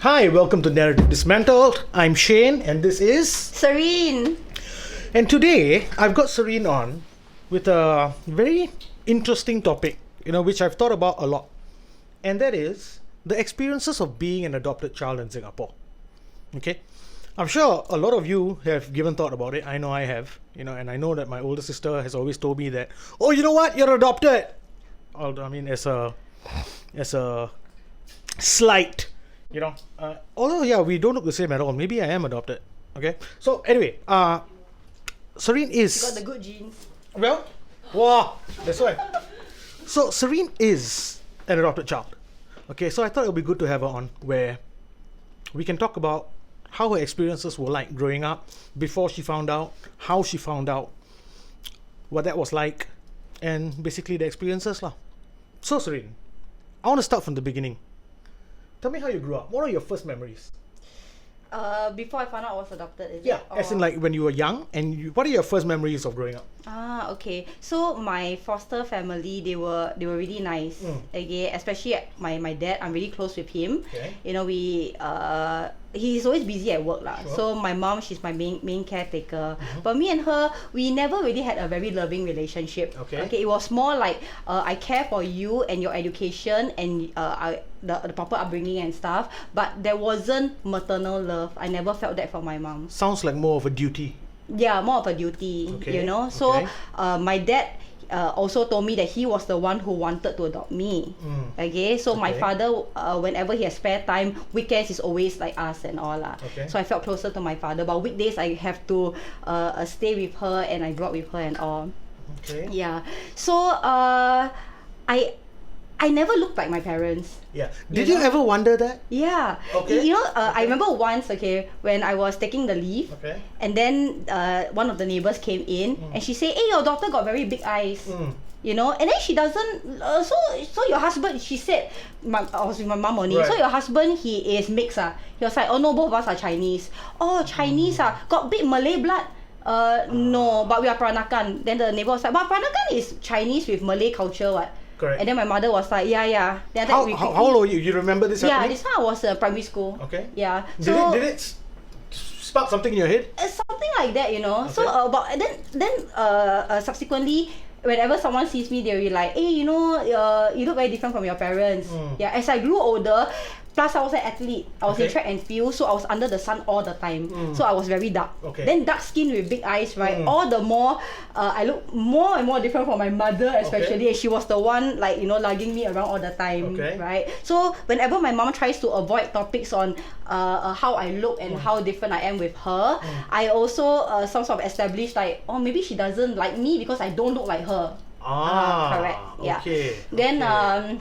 Hi, welcome to Narrative Dismantled. I'm Shane and this is Serene. And today I've got Serene on with a very interesting topic, which I've thought about a lot. And that is the experiences of being an adopted child in Singapore. Okay? I'm sure a lot of you have given thought about it. I know I have, and I know that my older sister has always told me that, oh, you know what? You're adopted. I mean, as a slight, although, yeah, we don't look the same at all. Maybe I am adopted. Okay? So, anyway, Serene is... You got the good genes. Well, wow, that's why. So, Serene is an adopted child. Okay, so I thought it would be good to have her on where we can talk about how her experiences were like growing up, before she found out, how she found out, what that was like, and basically the experiences lah. So Serene, I want to start from the beginning. Tell me how you grew up. What are your first memories? Before I found out I was adopted, is Yeah, it? as in like when you were young, and what are your first memories of growing up? Okay. So my foster family, they were really nice. Okay, especially my dad. I'm really close with him. Okay. He's always busy at work lah. Sure. So my mom, she's my main caretaker. But me and her, we never really had a very loving relationship. Okay. It was more like I care for you and your education and the proper upbringing and stuff. But there wasn't maternal love. I never felt that from my mom. Sounds like more of a duty. Yeah, more of a duty. Okay, So okay. my dad also told me that he was the one who wanted to adopt me. Okay, so my Okay. father, whenever he has spare time, weekends is always like us and all lah. Okay. So I felt closer to my father. But weekdays I have to stay with her and I grew up with her and all. Okay. Yeah. So I never looked like my parents. Yeah. Did you ever wonder that? Yeah. Okay. I remember once, when I was taking the leave, Okay. and then one of the neighbors came in and she said, "Hey, your daughter got very big eyes." And then she doesn't. So your husband, she said, I was with my mom only. Right. So your husband, he is mixed. He was like, "Oh no, both of us are Chinese." "Oh, Chinese got big Malay blood." No, but we are Peranakan. Then the neighbor was like, "But Peranakan is Chinese with Malay culture, what?" Correct. And then my mother was like, yeah. Then How old were you? You remember this Yeah, happening? this one I was primary school. Okay. Yeah. Did it spark something in your head? Something like that, Okay. So but then subsequently, whenever someone sees me, they'll be like, "Hey, you look very different from your parents." Yeah. As I grew older, plus I was an athlete. I was in Okay. track and field, so I was under the sun all the time. So I was very dark. Okay. Then dark skin with big eyes, right? All the more, I look more and more different from my mother, especially. Okay. She was the one lugging me around all the time, Okay. right? So whenever my mom tries to avoid topics on how I look and how different I am with her, I also sort of established maybe she doesn't like me because I don't look like her. Correct. Yeah. Okay. Then okay.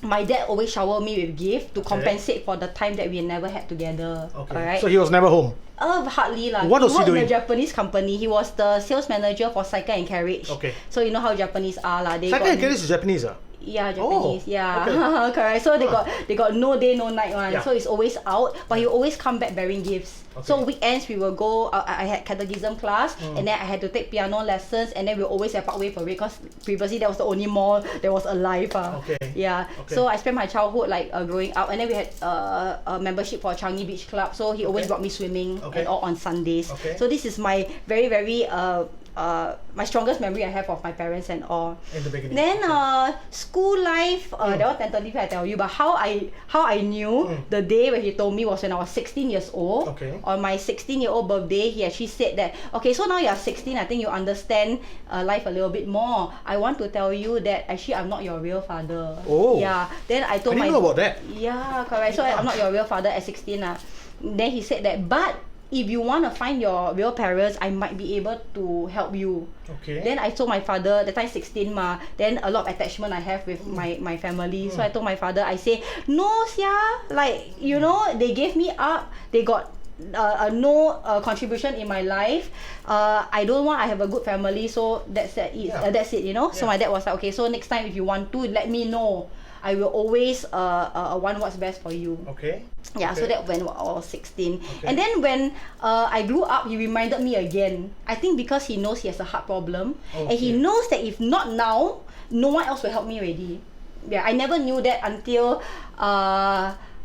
my dad always shower me with gift to Okay. compensate for the time that we never had together. Okay. Alright. So he was never home. Hardly lah. What was he worked doing? in a Japanese company. He was the sales manager for Cycle and Carriage. Okay. So you know how Japanese are lah. They Cycle got and Carriage is Japanese, ah? Yeah, Japanese. Yeah, okay. correct. So they got no day no night one. Yeah. So it's always out, but he always come back bearing gifts. So Okay. weekends we will go. I had catechism class, and then I had to take piano lessons, and then we always have Parkway Parade because previously that was the only mall that was alive. Okay. Yeah. Okay. So I spent my childhood growing up, and then we had a membership for Changi Beach Club. So he always Okay. brought me swimming Okay. and all on Sundays. Okay. So this is my very my strongest memory I have of my parents and all. In the beginning. Then school life, that was tentatively I tell you, but how I knew the day when he told me was when I was 16 years old. Okay. On my 16-year-old birthday, he actually said that, okay, so now you're 16, I think you understand life a little bit more. I want to tell you that actually I'm not your real father. Oh. Yeah. Then I I told didn't know about that. Yeah, correct. So I'm not your real father at 16. Then he said that, but if you want to find your real parents, I might be able to help you. Okay. Then I told my father, that time 16 then a lot of attachment I have with my family. So I told my father, I say, no sia, they gave me up, they got no contribution in my life. I have a good family, so that's it. Yeah. That's it, So Yeah. my dad was like, okay, so next time if you want to, let me know. I will always want what's best for you. Okay. Yeah, so Okay. that when I was 16. Okay. And then when I grew up, he reminded me again. I think because he knows he has a heart problem. And he Okay. knows that if not now, no one else will help me already. Yeah, I never knew that until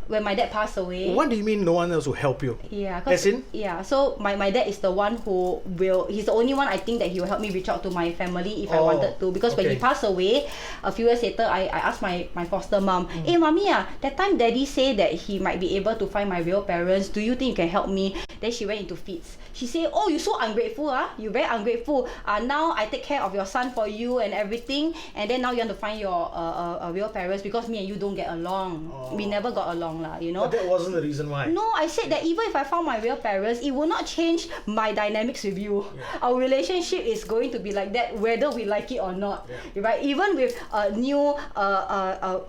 when my dad passed away. What do you mean no one else will help you? Yeah, As in? yeah. So my dad is the one who will. He's the only one I think that he will help me reach out to my family if I wanted to. Because when he passed away, a few years later, I asked my foster mom, "Hey, mommy, that time daddy say that he might be able to find my real parents. Do you think you can help me?" Then she went into fits. She said, "Oh, you so ungrateful, You very ungrateful. Now I take care of your son for you and everything, and then now you want to find your real parents because me and you don't get along. We never got along, lah. You know." But that wasn't the reason why. No, I said that even if I found my real parents, it will not change my dynamics with you. Yeah. Our relationship is going to be like that whether we like it or not. Right? Even with new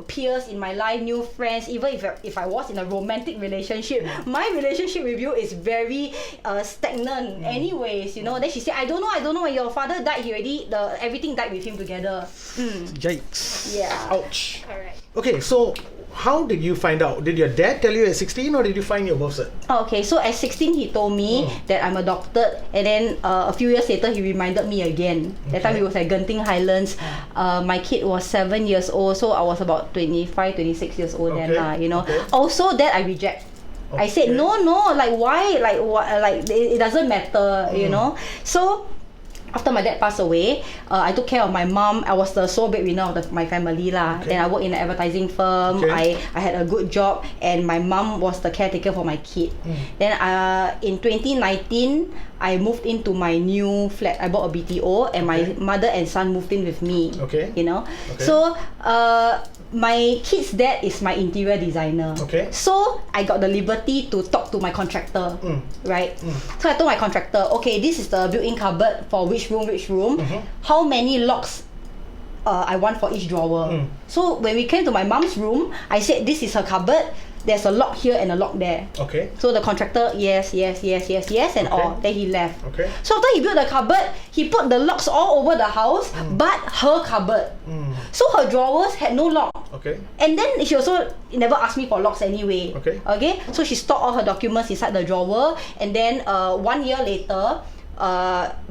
peers in my life, new friends, even if I was in a romantic relationship, my relationship with you is very stagnant anyways, you know. Then she said, I don't know, when your father died, everything died with him together. Yikes. Yeah. Ouch. Correct. Okay, so how did you find out? Did your dad tell you at 16 or did you find your birth cert? Okay, so at 16 he told me that I'm adopted, and then a few years later he reminded me again. That time he was at Genting Highlands. My kid was 7 years old, so I was about 25, 26 years old then, you know. Also that I reject. I said no, like why, like what, like it doesn't matter, you know. So after my dad passed away, I took care of my mom. I was the sole breadwinner of my family lah. Then I worked in an advertising firm. I had a good job, and my mom was the caretaker for my kid. Then in 2019, I moved into my new flat. I bought a BTO, and my mother and son moved in with me. You know, so my kid's dad is my interior designer. So I got the liberty to talk to my contractor, right? So I told my contractor, okay, this is the built-in cupboard for which room, how many locks I want for each drawer. So when we came to my mom's room, I said, this is her cupboard. There's a lock here and a lock there. So the contractor, yes, and all. Then he left. So after he built the cupboard, he put the locks all over the house, but her cupboard. So her drawers had no lock. And then she also never asked me for locks anyway. So she stored all her documents inside the drawer, and then 1 year later,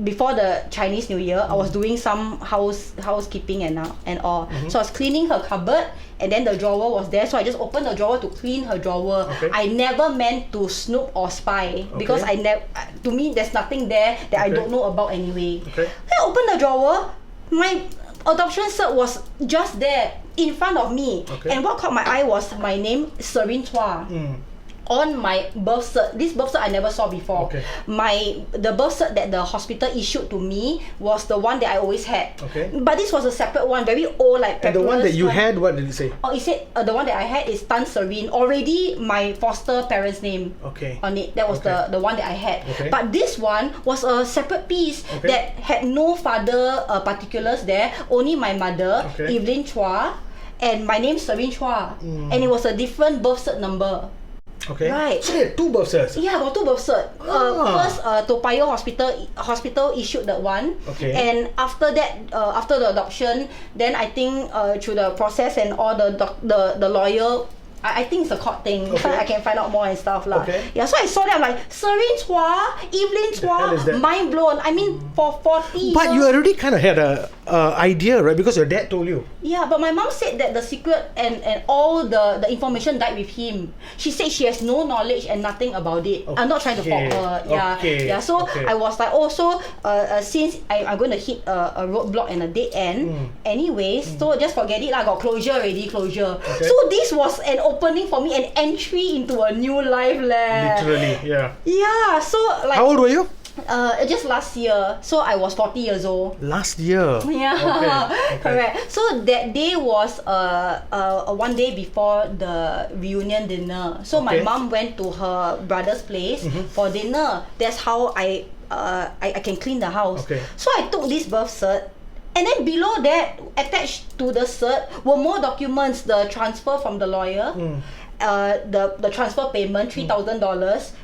before the Chinese New Year, I was doing some housekeeping and all. So I was cleaning her cupboard, and then the drawer was there. So I just opened the drawer to clean her drawer. I never meant to snoop or spy because to me there's nothing there that I don't know about anyway. I opened the drawer. My adoption cert was just there in front of me, and what caught my eye was my name, Serene Chua. On my birth cert. This birth cert I never saw before. The birth cert that the hospital issued to me was the one that I always had. But this was a separate one, very old, like and the one that you had, what did it say? Oh, it said the one that I had is Tan Serene. Already my foster parents' name on it. That was the one that I had. But this one was a separate piece that had no father particulars there. Only my mother, Evelyn Chua, and my name Serene Chua. And it was a different birth cert number. Right. So you had 2 birth certs? Yeah, I got 2 birth certs. First, Toa Payoh hospital issued that one. And after that, after the adoption, then I think through the process and all the lawyer, I think it's a court thing. So I can find out more and stuff lah. Yeah, so I saw that, I'm like, Serene Chua, Evelyn Chua, mind blown. I mean, for 40 years. But you already kind of had a idea, right? Because your dad told you. Yeah, but my mom said that the secret and all the information died with him. She said she has no knowledge and nothing about it. I'm not trying to fault her. Yeah. So I was like, since I'm going to hit a roadblock and a dead end, anyways, so just forget it lah. Got closure already. So this was an opening for me, an entry into a new life lah. Literally, yeah. Yeah, so like. How old were you? Just last year. So I was 40 years old. Last year? Yeah, correct. So that day was one day before the reunion dinner. So my mom went to her brother's place for dinner. That's how I can clean the house. So I took this birth cert. And then below that, attached to the cert, were more documents. The transfer from the lawyer, the transfer payment, $3,000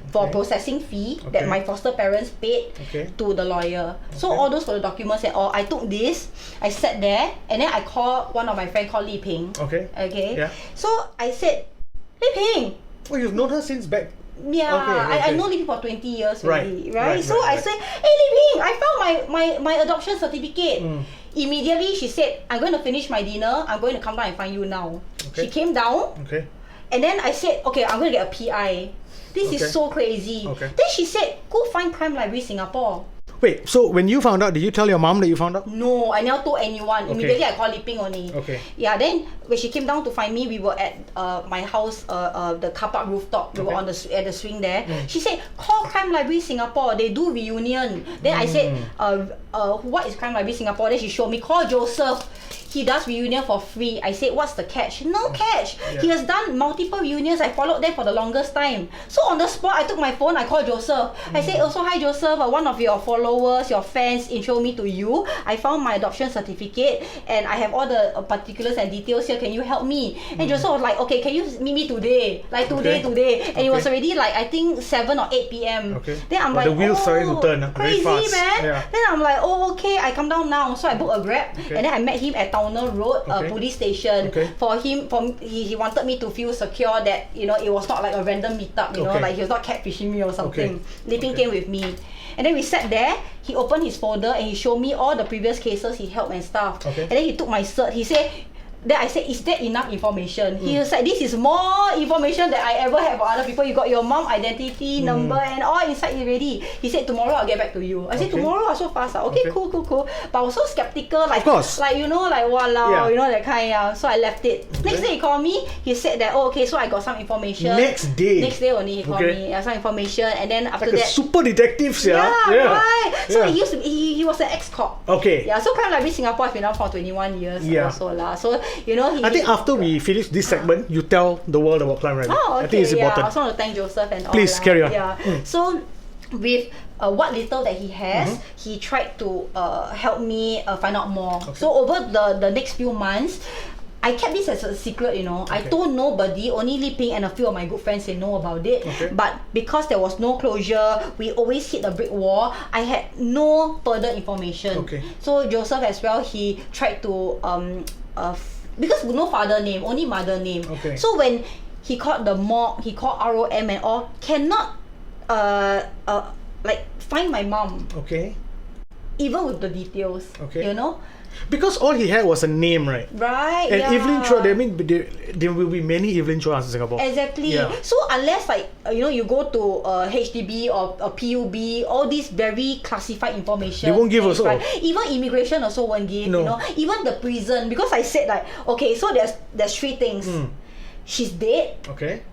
for processing fee that my foster parents paid to the lawyer. So all those were the documents and all. I took this, I sat there, and then I called one of my friends called Li Ping. Yeah. So I said, Li Ping. Oh, you've known her since back. Yeah, I know Li Ping for 20 years already, right? So I said, hey Li Ping, I found my adoption certificate. Immediately she said, I'm going to finish my dinner, I'm going to come down and find you now. She came down, And then I said, okay, I'm going to get a PI. This Okay. is so crazy. Okay. Then she said, go find Crime Library Singapore. Wait, so when you found out, did you tell your mom that you found out? No, I never told anyone. Okay. Immediately I called Li Ping only. Okay. Yeah, then when she came down to find me, we were at my house, the car park rooftop. We were Okay. on at the swing there. She said, call Crime Library Singapore. They do reunion. Then I said, what is Crime Library Singapore? Then she showed me, call Joseph. He does reunion for free. I said, what's the catch? No catch. Yeah. He has done multiple reunions. I followed them for the longest time. So on the spot, I took my phone, I called Joseph. I said, also, hi Joseph, one of your followers, your fans intro me to you. I found my adoption certificate and I have all the particulars and details here. Can you help me? And Joseph was like, okay, can you meet me today? Like today. And it was already like, I think 7 or 8 p.m. Okay. Then I'm But like, the wheels started to turn, very crazy, fast. man. Yeah. Then I'm like, oh, okay, I come down now. So I booked a Grab and then I met him at Towner Road, Okay. police station. Okay. He wanted me to feel secure that, you know, it was not like a random meetup, you know, Okay. like he was not catfishing me or something. Okay. Li Ping Okay. came with me. And then we sat there, he opened his folder and he showed me all the previous cases he helped and stuff. Okay. And then he took my cert, he said, then I said, is that enough information? He was like, this is more information that I ever had for other people. You got your mom identity, number and all inside already. He said, tomorrow I'll get back to you. I said, Okay. tomorrow? So fast. Okay, Okay. cool. But I was so skeptical, like, Of course. like, you know, like, walao, Yeah. you know, that kind, yeah. So I left it. Next day he called me, he said that, oh, okay, so I got some information. Next day? Next day only he called Okay. me, some information, and then after Like a that, super detective, yeah? right. So Yeah. he used to be, he was an ex-cop. Okay. Yeah, so Crime Library Singapore has been around for 21 years Yeah. or so lah. So, you know, he... I think after we finish this segment, you tell the world about Crime Library. Oh, okay, I think it's yeah. I important. also want to thank Joseph and all. Please, lah. carry on. Yeah. So, with what little that he has, he tried to help me find out more. So over the next few months, I kept this as a secret, you know. I Okay. told nobody, only Li Ping and a few of my good friends, they know about it. Okay. But because there was no closure, we always hit a brick wall, I had no further information. Okay. So Joseph as well, he tried to, because no father name, only mother name. Okay. So when he called the mob, he called ROM and all, cannot like find my mom, Okay. even with the details. Okay. You know? Because all he had was a name, right? Right. And yeah. Evelyn Chua, there will be many Evelyn Chuas in Singapore. Exactly. Yeah. So unless like you know, you go to HDB or PUB, all these very classified information, They won't give and it's also. like- even immigration also won't give. No. You know, even the prison, because I said like, okay, so there's three things. She's dead. Okay.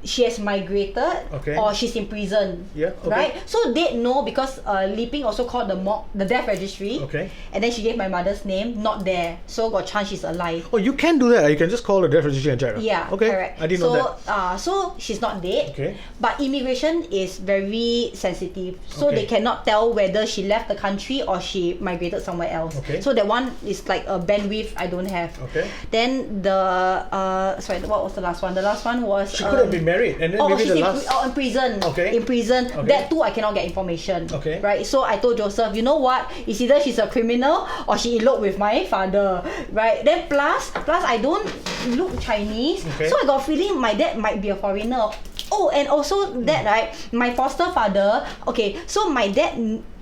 She has migrated, Okay. or she's in prison. Yeah, okay. Right. So they know because Li Ping also called the death registry. Okay. And then she gave my mother's name, not there. So got chance she's alive. Oh, you can do that. You can just call the death registry and check. Yeah, Okay. correct. I didn't know that. So she's not dead. Okay. But immigration is very sensitive. So Okay. they cannot tell whether she left the country or she migrated somewhere else. Okay. So that one is like a bandwidth I don't have. Okay. Then sorry, what was the last one? The last one was She could have been married, and then maybe she's the last. in prison. Okay. In prison. Okay. That too I cannot get information. Okay. Right. So I told Joseph, you know what? It's either she's a criminal or she eloped with my father. Right. Then plus I don't look Chinese. Okay. So I got a feeling my dad might be a foreigner. Oh, and also that right, my foster father. Okay, so my dad.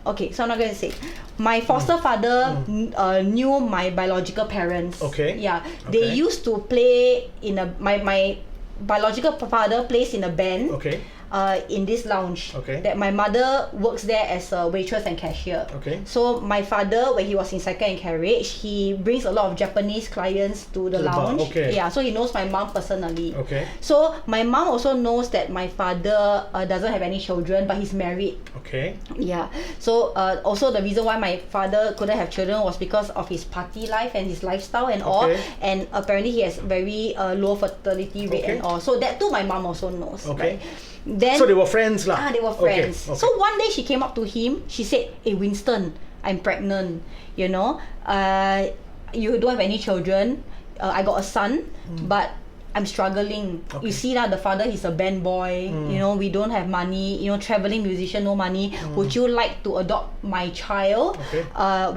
Okay, so I'm not going to say. My foster father knew my biological parents. Okay. Yeah, they Okay. used to play in my biological father plays in a band. Okay. In this lounge. Okay. That my mother works there as a waitress and cashier. Okay. So my father, when he was in second carriage, he brings a lot of Japanese clients to the To the bar, lounge. okay. Yeah, so he knows my mom personally. Okay. So my mom also knows that my father doesn't have any children, but he's married. Okay. Yeah. So also the reason why my father couldn't have children was because of his party life and his lifestyle and all. Okay. And apparently he has very low fertility rate Okay. and all. So that too my mom also knows. Okay. Right? Then So they were friends lah. they were Okay, friends. okay. So one day she came up to him. She said, "Hey Winston, I'm pregnant. You know, you don't have any children. I got a son, but I'm struggling. Okay. You see that the father is a band boy. You know, we don't have money. You know, traveling musician, no money. Would you like to adopt my child? Okay.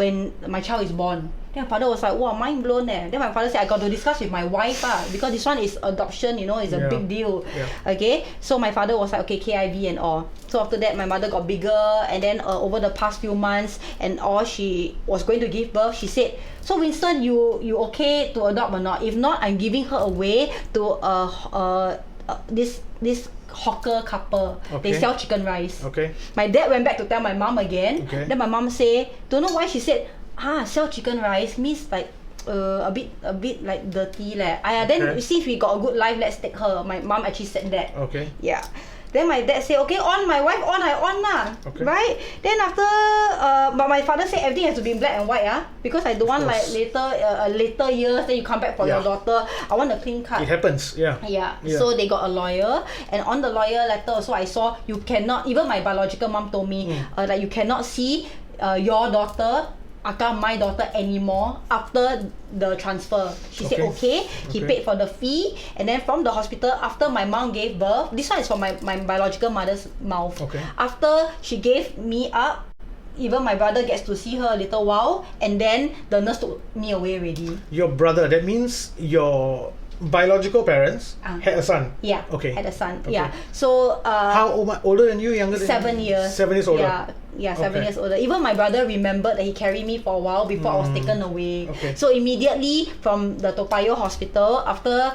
When my child is born?" Then my father was like, wow, mind blown eh. Then my father said, I got to discuss with my wife because this one is adoption, you know, it's a big deal. Okay, so my father was like, okay, KIV and all. So after that, my mother got bigger, and then over the past few months and all, she was going to give birth. She said, so Winston, you okay to adopt or not? If not, I'm giving her away to this hawker couple. Okay. They sell chicken rice. Okay. My dad went back to tell my mom again. Okay. Then my mom say, don't know why she said, sell chicken rice means like a bit like dirty leh. Then since we got a good life, let's take her. My mom actually said that. Okay. Yeah. Then my dad said, okay, on my wife, on, I on lah. Okay. Right? Then after, but my father said everything has to be in black and white because I don't want like later years, then you come back for your daughter. I want a clean cut. It happens, yeah. So they got a lawyer, and on the lawyer letter also I saw you cannot, even my biological mom told me that you cannot see your daughter, my daughter anymore after the transfer. She said okay. He paid for the fee, and then from the hospital, after my mom gave birth, this one is from my biological mother's mouth. After she gave me up, even my brother gets to see her a little while, and then the nurse took me away already. Your brother, that means your biological parents had a son? Yeah. Okay. Had a son. Yeah. So how older than you? Younger than 7 you? years. 7 years older. Yeah, 7 years older. Even my brother remembered that he carried me for a while before I was taken away. So immediately from the Toa Payoh hospital, after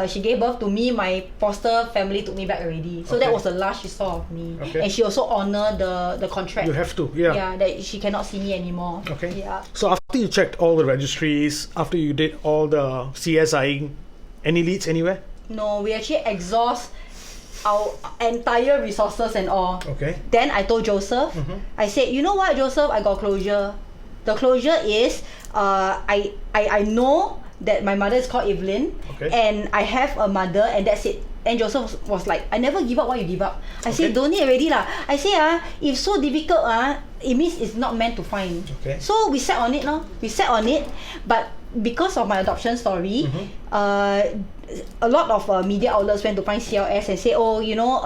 she gave birth to me, my foster family took me back already. So that was the last she saw of me. And she also honored the contract. You have to, yeah. Yeah, that she cannot see me anymore. Okay. Yeah. So after you checked all the registries, after you did all the CSI, any leads anywhere? No, we actually exhaust our entire resources and all. Okay. Then I told Joseph, I said, you know what, Joseph, I got closure. The closure is, I know that my mother is called Evelyn, and I have a mother, and that's it. And Joseph was like, I never give up, why you give up? I said, don't need already lah. I say, if so difficult, it means it's not meant to find. So we sat on it, no? We sat on it, but because of my adoption story, a lot of media outlets went to find CLS and say, oh, you know,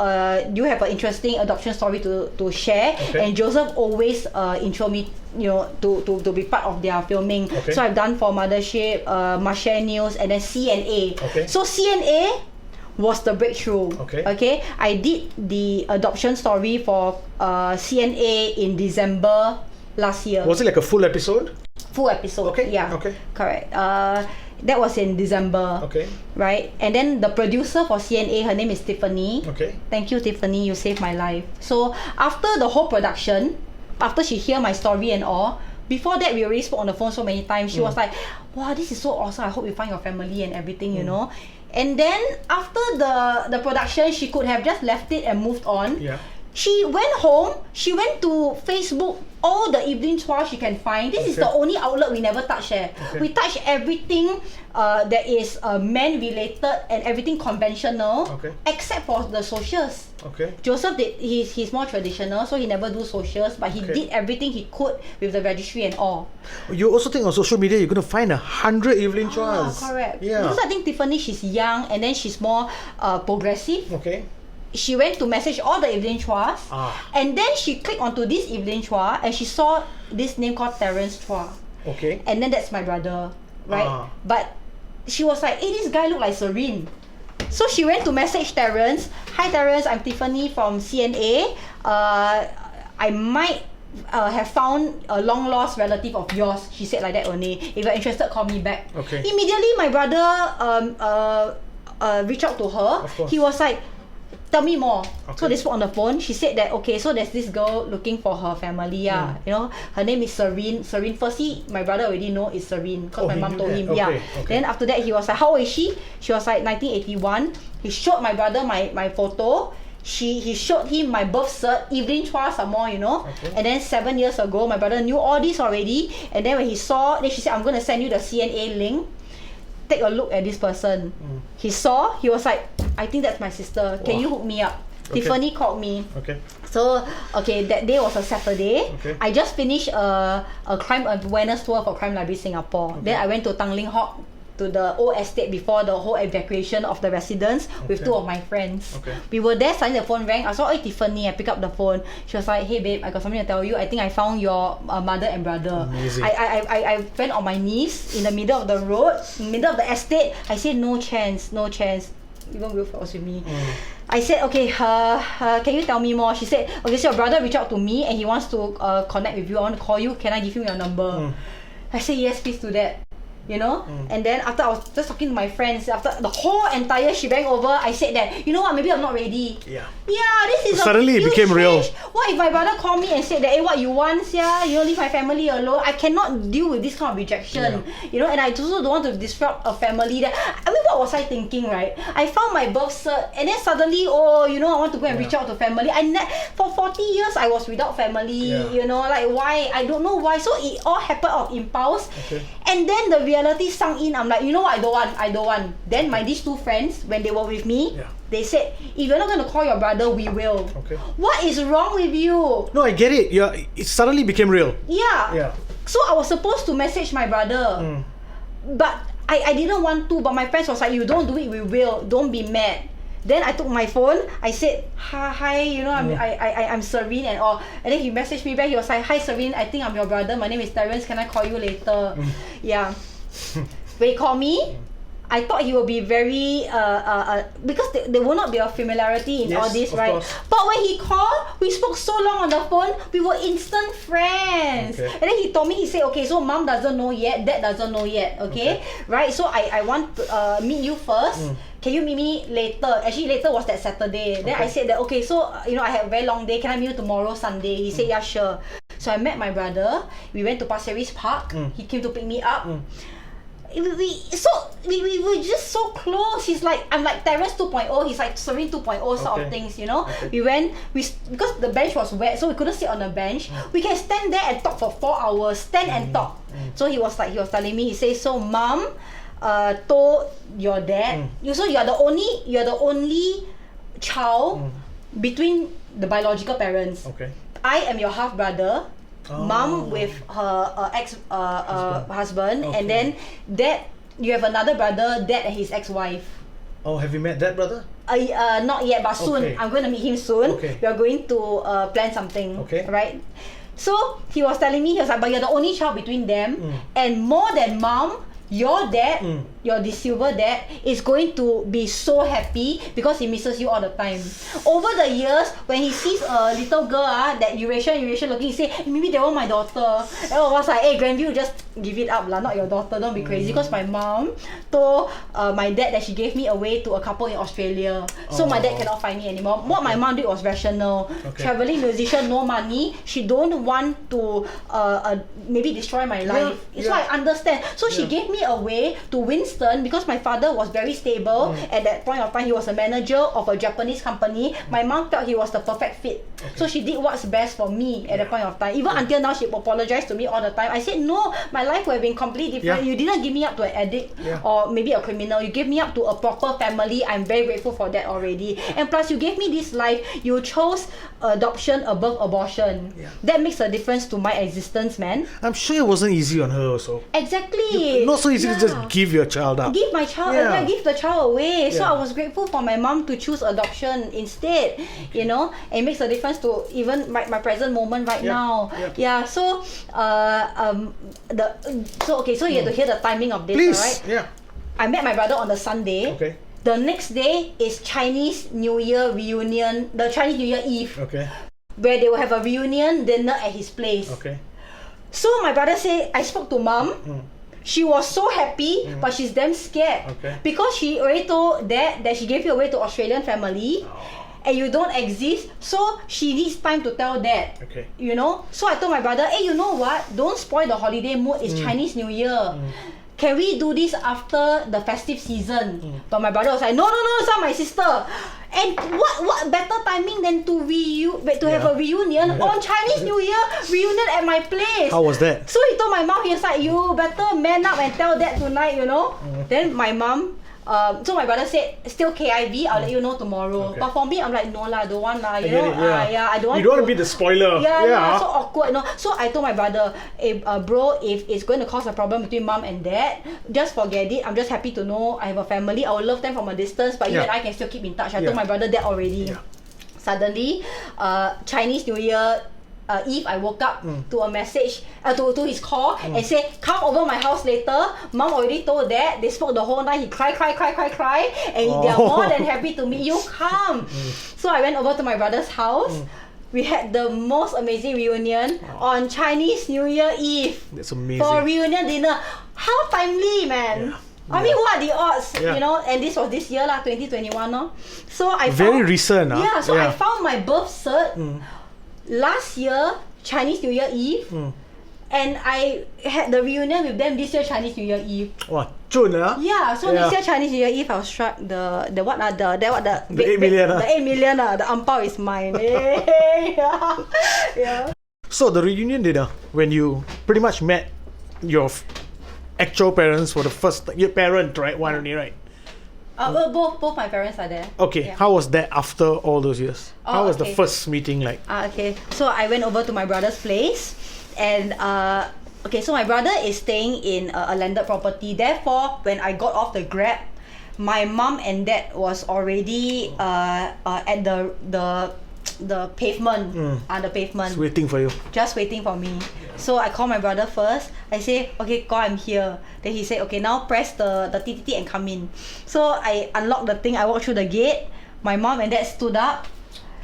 you have an interesting adoption story to share. And Joseph always intro me, you know, to be part of their filming. So I've done for Mothership, Marshare News, and then CNA. So CNA was the breakthrough. I did the adoption story for CNA in December last year. Was it like a full episode? Full episode. Correct. That was in December. Right? And then the producer for CNA, her name is Tiffany. Thank you, Tiffany, you saved my life. So after the whole production, after she heard my story and all, before that we already spoke on the phone so many times. She was like, wow, this is so awesome, I hope you find your family and everything, you know. And then after the production, she could have just left it and moved on. She went home, she went to Facebook, all the Evelyn Chua she can find. This is the only outlet we never touch there. We touch everything that is man related and everything conventional, except for the socials. Joseph he's more traditional, so he never do socials, but he did everything he could with the registry and all. You also think on social media you're going to find 100 Evelyn Chuas? Correct. Because I think Tiffany, she's young and then she's more progressive. She went to message all the Evelyn Chuas, and then she clicked onto this Evelyn Chua and she saw this name called Terence Chua. And then that's my brother, right? But she was like, hey, this guy look like Serene. So she went to message Terence. Hi Terence, I'm Tiffany from CNA. I might have found a long lost relative of yours. She said like that only. If you're interested, call me back. Immediately my brother reached out to her. He was like, tell me more. So they spoke on the phone. She said that, okay, so there's this girl looking for her family. You know, her name is Serene. Serene, firstly, my brother already know it's Serene because my mom told him. Then after that, he was like, how old is she? She was like 1981. He showed my brother my photo. He showed him my birth cert, Evelyn Chua some more, you know. And then 7 years ago, my brother knew all this already. And then when he saw, then she said, I'm going to send you the CNA link. Take a look at this person. He saw, he was like, I think that's my sister. Can you hook me up? Tiffany called me. So, that day was a Saturday. I just finished a crime awareness tour for Crime Library Singapore. Then I went to Tanglin Hawk to the old estate before the whole evacuation of the residents with two of my friends. We were there, suddenly the phone rang. I saw, hey Tiffany, I picked up the phone. She was like, hey babe, I got something to tell you. I think I found your mother and brother. Amazing. I went on my knees in the middle of the road, middle of the estate. I said, no chance. Even Wilfred was with me. I said, okay, can you tell me more? She said, okay, so your brother reached out to me and he wants to connect with you. I want to call you. Can I give him your number? I said, yes, please do that. You know? And then after I was just talking to my friends, after the whole entire shebang over, I said that, you know what, maybe I'm not ready. Yeah, this is suddenly it became real. What if my brother called me and said that, hey, what you want, yeah? You know, leave my family alone. I cannot deal with this kind of rejection. You know, and I also don't want to disrupt a family. I mean, what was I thinking, right? I found my birth cert and then suddenly, oh, you know, I want to go and reach out to family. For 40 years, I was without family. You know, like why? I don't know why. So it all happened out of impulse. And then the reality sunk in. I'm like, you know what? I don't want. Then these two friends, when they were with me, they said, if you're not going to call your brother, we will. What is wrong with you? No, I get it. It suddenly became real. Yeah. So I was supposed to message my brother. But I didn't want to. But my friends was like, you don't do it, we will. Don't be mad. Then I took my phone. I said, hi, you know, I'm Serene and all. And then he messaged me back. He was like, hi Serene, I think I'm your brother. My name is Terence. Can I call you later? Yeah. When he called me, I thought he would be very because there will not be a familiarity in all this, right? Course. But when he called, we spoke so long on the phone, we were instant friends. And then he told me, he said, okay, so mom doesn't know yet, dad doesn't know yet, okay? Right? So I want to meet you first. Can you meet me later? Actually, later was that Saturday. Then I said that, okay, so, you know, I have a very long day. Can I meet you tomorrow, Sunday? He said, yeah, sure. So I met my brother. We went to Pasir Ris Park. He came to pick me up. We were just so close. He's like, I'm like Terence 2.0, he's like Serene 2.0 sort of things, you know. We went, because the bench was wet, so we couldn't sit on the bench. We can stand there and talk for 4 hours, stand and talk. So he was telling me, he says, so mom told your dad, so you're the only child between the biological parents. I am your half brother. Mom with her husband, and then dad, you have another brother, dad and his ex-wife. Oh, have you met that brother? Not yet, but soon. I'm going to meet him soon. We are going to plan something, right? So he was telling me, he was like, but you're the only child between them, and more than mom, your dad, the silver dad, is going to be so happy because he misses you all the time. Over the years, when he sees a little girl that Eurasian looking, he say, maybe they want my daughter. And I was like, hey Grandview, just give it up lah, not your daughter, don't be crazy. Because my mom told my dad that she gave me away to a couple in Australia. So my dad cannot find me anymore. What my mom did was rational. Traveling musician, no money. She don't want to maybe destroy my life. So I understand. So she gave me away to Winston because my father was very stable. At that point of time, he was a manager of a Japanese company. My mom felt he was the perfect fit. So she did what's best for me at that point of time. Even until now, she apologized to me all the time. I said, no, my life would have been completely different. You didn't give me up to an addict or maybe a criminal. You gave me up to a proper family. I'm very grateful for that already. And plus, you gave me this life. You chose adoption above abortion. That makes a difference to my existence, man. I'm sure it wasn't easy on her also. Exactly. Not so easy to just give your child up. Give my child, give the child away. So I was grateful for my mom to choose adoption instead. You know, and it makes a difference to even my present moment right now. So so you have to hear the timing of this, please. Right? I met my brother on the Sunday. The next day is Chinese New Year reunion, the Chinese New Year Eve. Where they will have a reunion dinner at his place. So my brother said, I spoke to mom. She was so happy, but she's damn scared. Because she already told dad that she gave you away to Australian family. And you don't exist, so she needs time to tell dad. You know? So I told my brother, hey, you know what? Don't spoil the holiday mood. It's Chinese New Year. Can we do this after the festive season? But my brother was like, no, it's not my sister. And what better timing than to have a reunion on Chinese New Year, reunion at my place. How was that? So he told my mom, he was like, you better man up and tell dad tonight, you know. Then my mom So my brother said, still KIV, I'll let you know tomorrow. Okay. But for me, I'm like, no lah, don't want lah. You get know, it, yeah, I don't want You don't want to be the spoiler. Yeah, so awkward, no. So I told my brother, hey, bro, if it's going to cause a problem between mom and dad, just forget it. I'm just happy to know I have a family. I will love them from a distance, but you and I can still keep in touch. I told my brother that already. Yeah. Suddenly, Chinese New Year Eve, I woke up to a message, to his call and say, come over my house later. Mom already told dad. They spoke the whole night. He cry, and they are more than happy to meet you. Come. So I went over to my brother's house. We had the most amazing reunion on Chinese New Year Eve. That's amazing. For a reunion dinner. How timely, man. I mean, what are the odds? Yeah. You know, and this was this year, 2021, no? So I Very found, recent, Yeah, so I found my birth cert last year, Chinese New Year Eve, and I had the reunion with them this year, Chinese New Year Eve. Wow, chun, huh? Yeah, so this year Chinese New Year Eve, I was struck the 8 million, the 8 million, the ampao is mine. Yeah. So the reunion dinner, when you pretty much met your actual parents for the first your parent, right? One only, right? Both my parents are there. Okay, how was that after all those years? How was the first meeting like? Okay, so I went over to my brother's place, and okay, so my brother is staying in a landed property. Therefore, when I got off the Grab, my mom and dad was already at the pavement, the pavement. Just waiting for you. Just waiting for me. So I called my brother first. I say, okay, call, I'm here. Then he said, okay, now press the TTT and come in. So I unlocked the thing. I walked through the gate. My mom and dad stood up.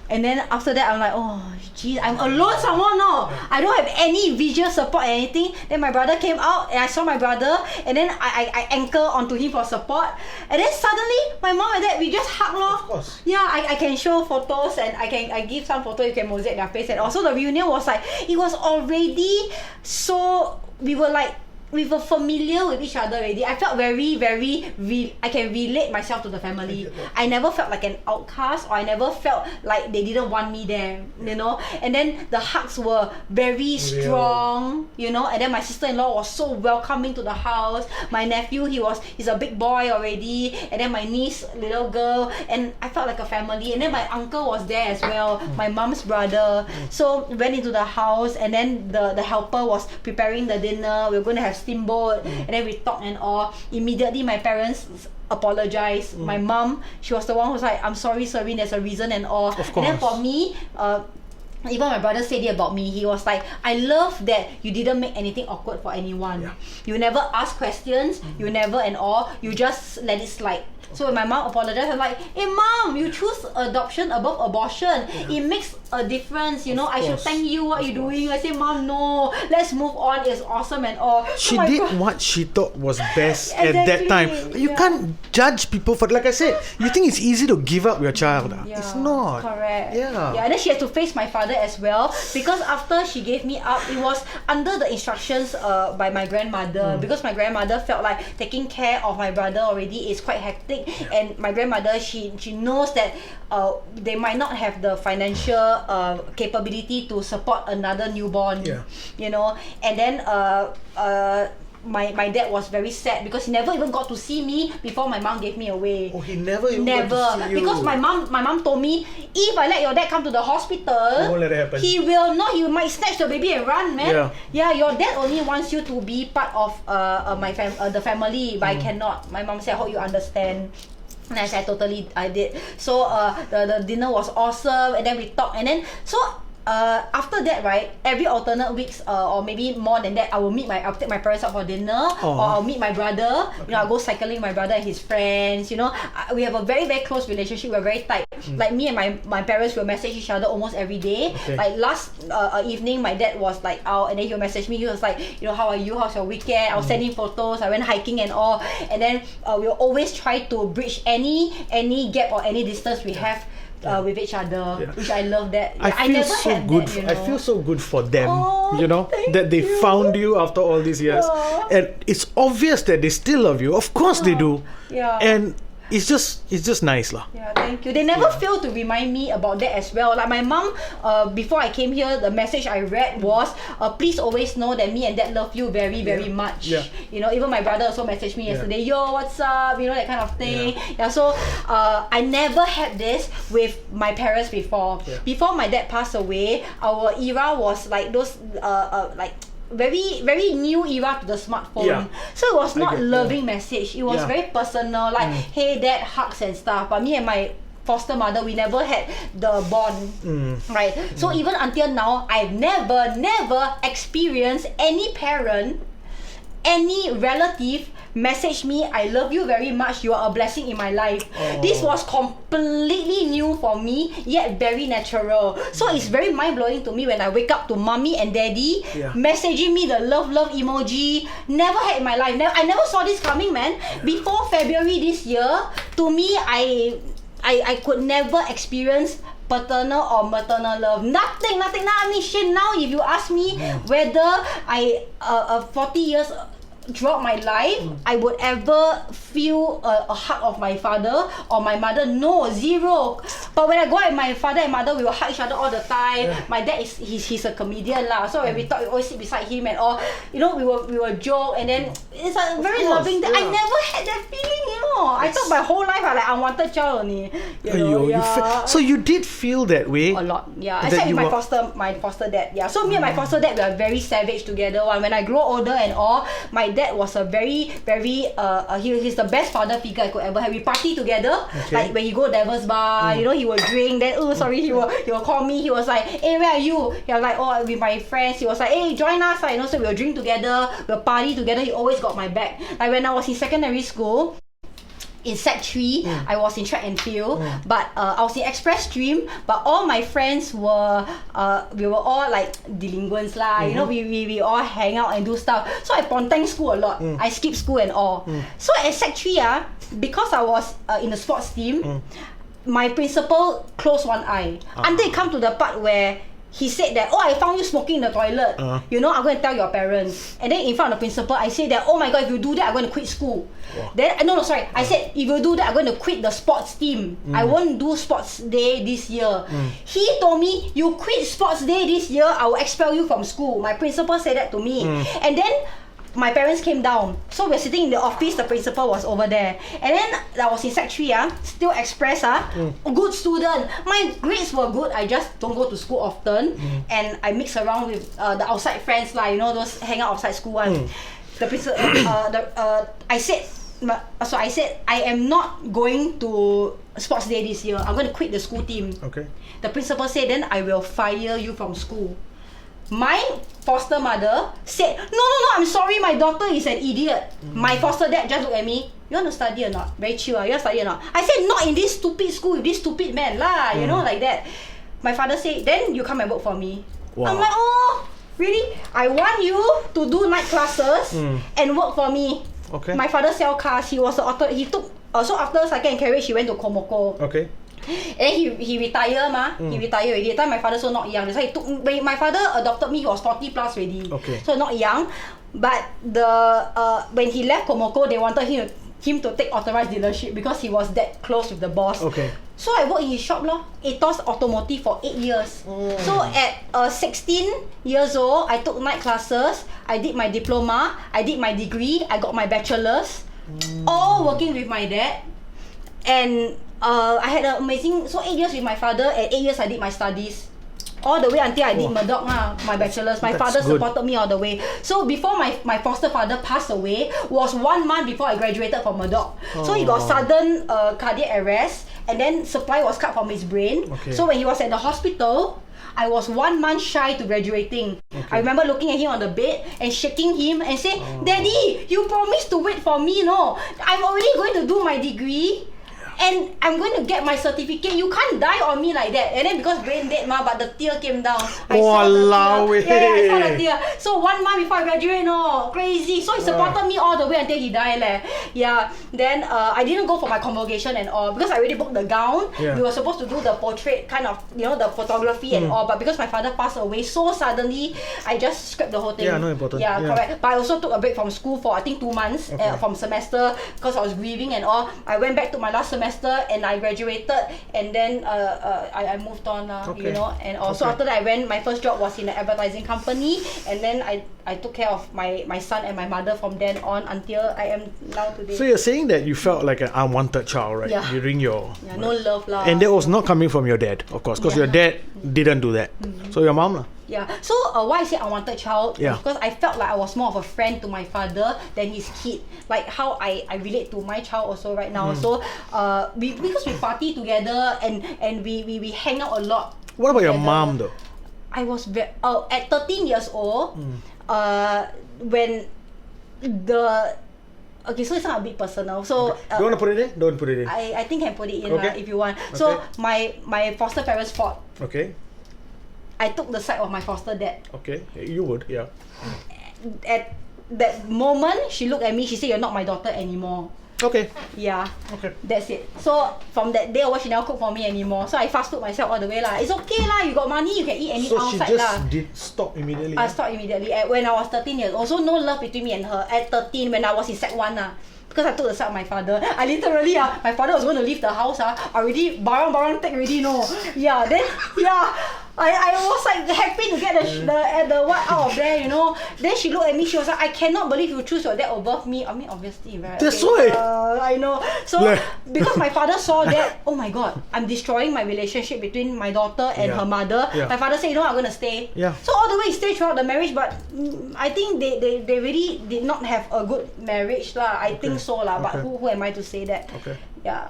And then after that, I'm like, oh, geez, I'm alone somewhere now. I don't have any visual support or anything. Then my brother came out and I saw my brother. And then I anchor onto him for support. And then suddenly, my mom and dad, we just hug lor. Of course. Yeah, I can show photos and I give some photos. You can mosaic their face. And also the reunion was like, it was already so, we were familiar with each other already. I felt very, I can relate myself to the family. I never felt like an outcast, or I never felt like they didn't want me there, you know. And then the hugs were very strong, you know. And then my sister-in-law was so welcoming to the house. My nephew, he's a big boy already. And then my niece, little girl, and I felt like a family. And then my uncle was there as well, my mom's brother. So we went into the house, and then the helper was preparing the dinner. We were going to have steamboat, and then we talked and all. Immediately my parents apologized. My mom, she was the one who was like, I'm sorry, Serene, there's a reason and all. Of course. And then for me, even my brother said it about me. He was like, I love that you didn't make anything awkward for anyone. You never ask questions, you never and all, you just let it slide. So when my mom apologized, I'm like, hey mom, you choose adoption above abortion. It makes a difference, you know. I should thank you, what you're doing. I say, mom, no, let's move on, it's awesome and all. She So did what she thought was best at that time. You can't judge people for, like I said, you think it's easy to give up your child. It's not. Correct. Yeah. And then she had to face my father as well, because after she gave me up, it was under the instructions by my grandmother, because my grandmother felt like taking care of my brother already is quite hectic. And my grandmother, she knows that they might not have the financial capability to support another newborn, you know. And then my dad was very sad because he never even got to see me before my mom gave me away. Oh, he never even got to see you. Because my mom told me, if I let your dad come to the hospital, You won't let it happen. he might snatch the baby and run, man. Yeah, your dad only wants you to be part of the family, but I cannot. My mom said, I hope you understand. And I said, I did. So the dinner was awesome, and then we talked, and then so after that, right, every alternate weeks or maybe more than that, I'll take my parents out for dinner, or I'll meet my brother. You know, I'll go cycling with my brother and his friends. You know, we have a very, very close relationship. We're very tight. Like me and my parents will message each other almost every day. Like last evening, my dad was like out, and then he'll message me. He was like, you know, how are you? How's your weekend? I was sending photos. I went hiking and all. And then we'll always try to bridge any gap or any distance we have with each other, which I love that. I feel never so had good. that, you know. I feel so good for them. Oh, You know thank that they you. found you after all these years, and it's obvious that they still love you. Of course they do. Yeah. And it's just nice lah. Yeah, thank you. They never fail to remind me about that as well. Like my mom, before I came here, the message I read was, please always know that me and dad love you very, very much. Yeah. You know, even my brother also messaged me yesterday, yo, what's up? You know, that kind of thing. Yeah, so I never had this with my parents before. Yeah. Before my dad passed away, our era was like those, like, very very new era to the smartphone. Yeah. So it was not get- loving message. It was very personal, like hey dad, hugs and stuff. But me and my foster mother, we never had the bond. Right? So even until now, I've never experienced any parent, any relative message me, I love you very much, you are a blessing in my life. This was completely new for me, yet very natural. So it's very mind-blowing to me when I wake up to mommy and daddy messaging me the love emoji. Never had in my life. I never saw this coming, man. Before February this year, to me, I could never experience paternal or maternal love. Nothing. I mean, shit, now if you ask me whether 40 years throughout my life, I would ever feel a hug of my father or my mother. No, zero. But when I go out with my father and mother, we will hug each other all the time. My dad he's a comedian lah. So when we talk, we always sit beside him and all. You know, we will joke, and then it's a very loving thing. I never had that feeling, you know. I thought my whole life I like unwanted child only. So you did feel that way? A lot, yeah. Except with my foster dad, yeah. So me and my foster dad, we are very savage together. When I grow older and all, my dad was a very he's the best father figure I could ever have. We party together, like when he go Devil's Bar, you know, he will drink. Then he will call me. He was like, hey, where are you? He was like, oh, with my friends. He was like, hey, join us. You know, so we'll drink together, we'll party together. He always got my back. Like when I was in secondary school, in Sec 3, I was in track and field, but I was in express stream, but all my friends were, we were all like delinquents lah, you know, we all hang out and do stuff. So I pontang school a lot, I skip school and all. So at Sec 3, because I was in the sports team, my principal closed one eye, until it come to the part where he said that, oh, I found you smoking in the toilet. You know, I'm going to tell your parents. And then in front of the principal, I said that, oh my god, if you do that, I'm going to quit school. Then, sorry. I said, if you do that, I'm going to quit the sports team. I won't do sports day this year. He told me, you quit sports day this year, I will expel you from school. My principal said that to me. And then, my parents came down. So we're sitting in the office, the principal was over there. And then I was in Sec 3, still express, good student. My grades were good, I just don't go to school often. And I mix around with the outside friends, like, you know, those hang out outside school one. The principal, I said, I am not going to sports day this year. I'm going to quit the school team. Okay. The principal said, then I will fire you from school. My foster mother said, no, I'm sorry, my daughter is an idiot. My foster dad just looked at me, you want to study or not? Very chill, you want to study or not? I said, not in this stupid school with this stupid man lah, you know, like that. My father said, then you come and work for me. Wow. I'm like, oh, really? I want you to do night classes and work for me. Okay. My father sell cars, he was the author, he took, so after second carriage, he went to Komoko. Okay. And he retired He retired already. That time my father so not young. That's why when my father adopted me, he was 40 plus already. Okay. So not young. But when he left Komoko, they wanted him to take authorized dealership because he was that close with the boss. Okay. So I worked in his shop Ethos Automotive for 8 years. So at 16 years old, I took night classes. I did my diploma. I did my degree. I got my bachelor's. All working with my dad. And I had an amazing, so 8 years with my father, and 8 years I did my studies. All the way until I did Murdoch, my bachelor's. My father supported me all the way. So before my foster father passed away, was 1 month before I graduated from Murdoch. So he got sudden cardiac arrest, and then supply was cut from his brain. So when he was at the hospital, I was 1 month shy to graduating. I remember looking at him on the bed and shaking him and saying, Daddy, you promised to wait for me, no? I'm already going to do my degree. And I'm going to get my certificate. You can't die on me like that. And then because brain dead but the tear came down. I saw the tear. Yeah, I saw the tear. So 1 month before I graduate, crazy. So he supported me all the way until he died. Yeah. Then I didn't go for my convocation and all because I already booked the gown. Yeah. We were supposed to do the portrait kind of, the photography and all. But because my father passed away so suddenly, I just scrapped the whole thing. Yeah, no important. Yeah, correct. But I also took a break from school for I think 2 months from semester because I was grieving and all. I went back to my last semester and I graduated and then I moved on and also after that my first job was in an advertising company and then I took care of my son and my mother from then on until I am now today. So you're saying that you felt like an unwanted child, right? Yeah. During your... Yeah, no love lah. And that was not coming from your dad, of course, because your dad didn't do that. So your mom lah. Yeah. So why I say unwanted child? Yeah. Because I felt like I was more of a friend to my father than his kid. Like how I relate to my child also right now. So because we party together and we hang out a lot. What about your together. mom though? I was at 13 years old. When the okay, so it's not a bit personal. So Do you want to put it in? Don't put it in. I think I can put it in Okay. if you want. So my foster parents fought. Okay. I took the side of my foster dad. Okay. You would, yeah. At that moment, she looked at me. She said, "You're not my daughter anymore." Okay. Yeah. Okay. That's it. So from that day onward, she never cook for me anymore. So I fast food myself all the way lah. It's okay lah. You got money, you can eat anything So she outside just lah. did stop immediately. I stopped immediately when I was 13 years. Also no love between me and her at 13 when I was in Sec 1 lah. Because I took the side of my father. I literally my father was going to leave the house already barang take already Yeah. Then I was like happy to get the what out of there, Then she looked at me, she was like, I cannot believe you choose your dad above me. I mean, obviously, right? That's why. I know. So, because my father saw that, oh my god, I'm destroying my relationship between my daughter and her mother. Yeah. My father said, I'm going to stay. Yeah. So, all the way he stayed throughout the marriage, but I think they really did not have a good marriage lah. I think so lah, but who am I to say that? Okay. Yeah.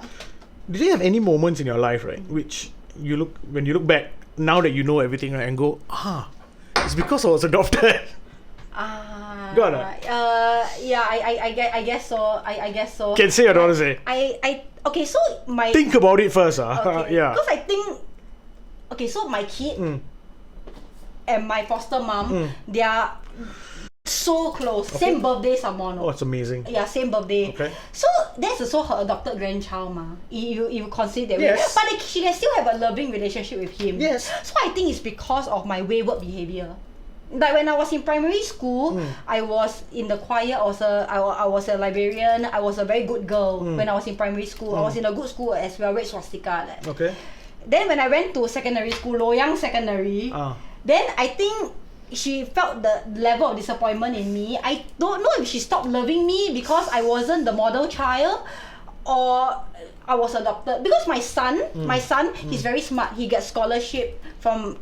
Did you have any moments in your life, right, which when you look back, now that you know everything, right, and go, it's because I was adopted? Got it. Yeah, I guess so. I guess so. Can say or don't say? Okay, so my... Think about it first, Okay. yeah. Because I think... Okay, so my kid and my foster mom, they are so close. Same birthday some more. Oh, it's amazing. Yeah, same birthday. Okay. So that's also her adopted grandchild, ma. You consider that way. Yes. But she can still have a loving relationship with him. Yes. So I think it's because of my wayward behavior. Like when I was in primary school, I was in the choir. I was a librarian. I was a very good girl when I was in primary school. I was in a good school as well, Red Swastika. Okay. Then when I went to secondary school, Loyang Secondary, then I think she felt the level of disappointment in me. I don't know if she stopped loving me because I wasn't the model child or I was adopted. Because my son, he's very smart. He gets scholarship from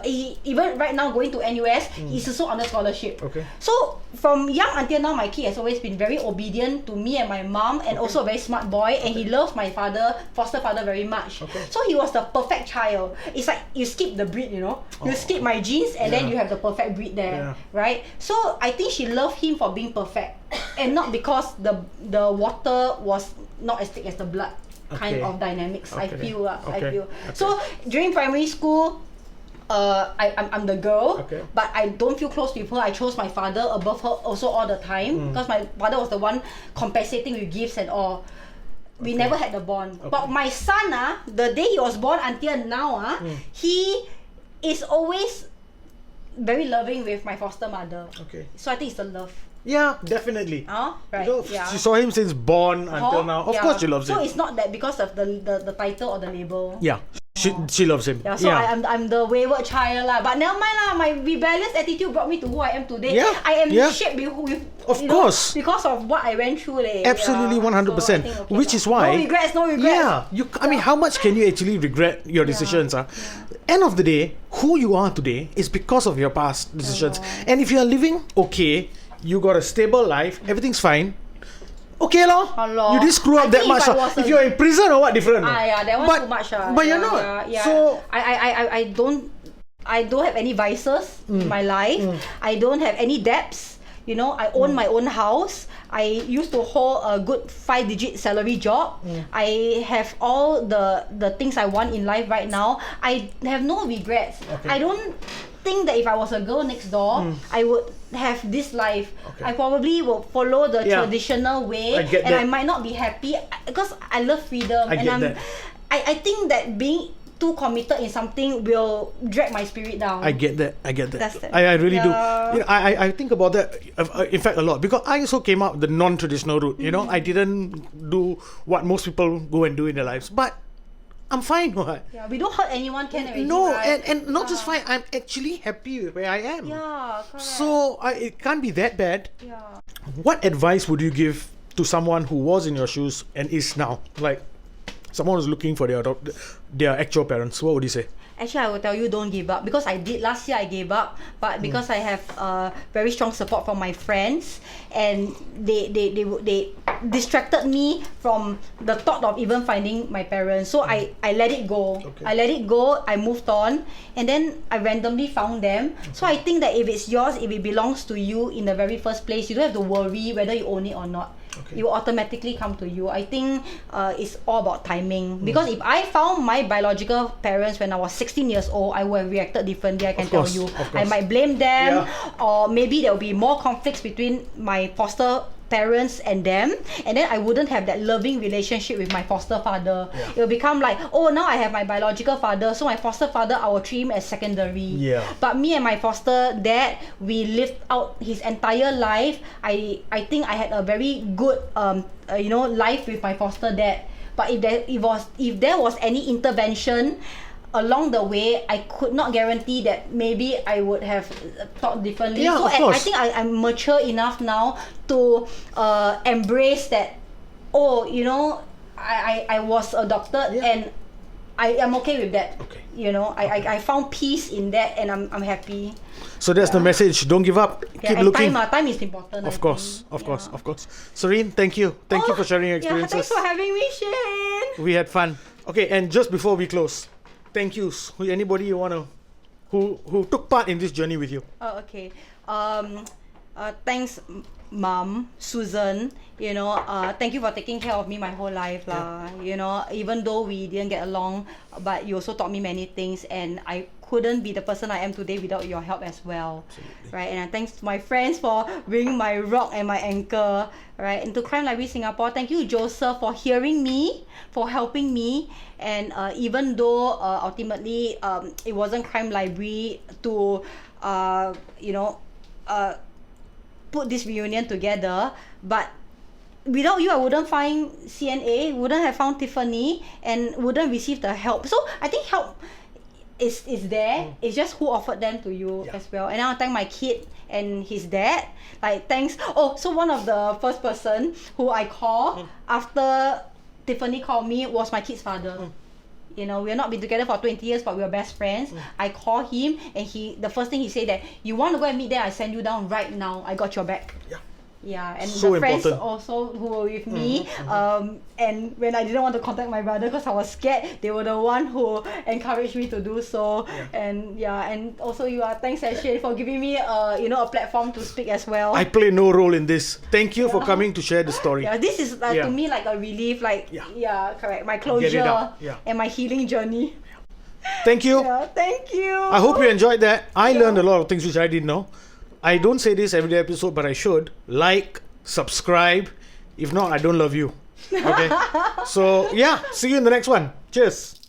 even right now going to NUS, he's also on a scholarship. Okay. So from young until now, my kid has always been very obedient to me and my mom, and also a very smart boy. And he loves my foster father very much. Okay. So he was the perfect child. It's like you skip the breed, you skip my genes, and then you have the perfect breed there, right? So I think she loved him for being perfect, and not because the water was not as thick as the blood. Kind of dynamics. I feel. So during primary school, I'm the girl, but I don't feel close with her. I chose my father above her also all the time because my father was the one compensating with gifts and all. We never had the bond. But my son, the day he was born until now, he is always very loving with my foster mother. Okay. So I think it's the love. Yeah, definitely. Right. She saw him since born until now. Of course she loves him. So it's not that because of the title or the label. Yeah. She loves him. Yeah, so I'm the wayward child lah. But never mind lah. My rebellious attitude brought me to who I am today. Yeah. I am shaped with of course because of what I went through. Absolutely, 100%. So which is why no regrets. Yeah. I mean, how much can you actually regret your decisions? End of the day, who you are today is because of your past decisions. And if you are living okay, you got a stable life, everything's fine. Okay lor. You didn't screw up that much. If you're in prison or what, different. Yeah, that one's too much. But you're not. Yeah. So I don't have any vices in my life. I don't have any debts. I own my own house. I used to hold a good 5-digit salary job. I have all the things I want in life right now. I have no regrets. Okay. I don't think that if I was a girl next door, I would have this life. Okay. I probably will follow the Yeah. traditional way, I get and that. I might not be happy because I love freedom. I and get that. I think that being too committed in something will drag my spirit down. I get that. That's that. I really do. Yeah. You know, I think about that. In fact, a lot, because I also came out the non-traditional route. You know, I didn't do what most people go and do in their lives, but I'm fine. What? Yeah, we don't hurt anyone, can already, No, right? and not just fine. I'm actually happy with where I am. Yeah, correct. So it can't be that bad. yeah. What advice would you give to someone who was in your shoes and is now, like someone who's looking for their actual parents? What would you say? Actually, I will tell you, don't give up, because I did last year. I gave up, but because I have very strong support from my friends, and they distracted me from the thought of even finding my parents. So I let it go. Okay. I let it go. I moved on, and then I randomly found them. So I think that if it's yours, if it belongs to you in the very first place, you don't have to worry whether you own it or not. Okay. It will automatically come to you. I think it's all about timing. Because if I found my biological parents when I was 16 years old, I would have reacted differently, I can tell course, you. of course. I might blame them, Yeah. or maybe there will be more conflicts between my foster parents and them, and then I wouldn't have that loving relationship with my foster father. Yeah. It will become like, oh, now I have my biological father, so my foster father, I will treat him as secondary. Yeah. But me and my foster dad, we lived out his entire life. I think I had a very good life with my foster dad. But if there was any intervention along the way, I could not guarantee that maybe I would have thought differently. Yeah, so of I course. think I'm mature enough now to embrace that. Oh, I was adopted, Yeah. and I am okay with that. Okay. I found peace in that, and I'm happy. So that's the message. Don't give up. Yeah, Keep and looking. time is important. Of I course, think. of course, Yeah. of course. Serene, thank you. Thank you for sharing your Yeah, experiences. thanks for having me, Shane. We had fun. Okay, and just before we close, thank yous. Anybody you wanna who took part in this journey with you? Oh, okay. Thanks, Mom, Susan. Thank you for taking care of me my whole life, lah. Even though we didn't get along, but you also taught me many things, and I couldn't be the person I am today without your help as well. Absolutely. Right? And thanks to my friends for being my rock and my anchor. Right? And to Crime Library Singapore, thank you, Joseph, for hearing me, for helping me. And even though ultimately it wasn't Crime Library to put this reunion together, but without you, I wouldn't find CNA, wouldn't have found Tiffany, and wouldn't receive the help. So I think help is there. It's just who offered them to you as well. And I want to thank my kid and his dad. Like, thanks. Oh, so one of the first person who I called after Tiffany called me was my kid's father. We have not been together for 20 years, but we were best friends. I called him, and the first thing he said that, you want to go and meet them, I send you down right now. I got your back. Yeah. Yeah, and So the friends important. also who were with me, and when I didn't want to contact my brother because I was scared, they were the one who encouraged me to do so. And also thanks Ashley for giving me a platform to speak as well. I play no role in this. Thank you for coming to share the story. Yeah, this is Yeah. to me like a relief, correct, my Get it closure out. Yeah. and my healing journey. Thank you. Yeah, thank you. I hope you enjoyed that. I learned a lot of things which I didn't know. I don't say this every episode, but I should. Like, subscribe. If not, I don't love you. Okay? So, yeah. See you in the next one. Cheers.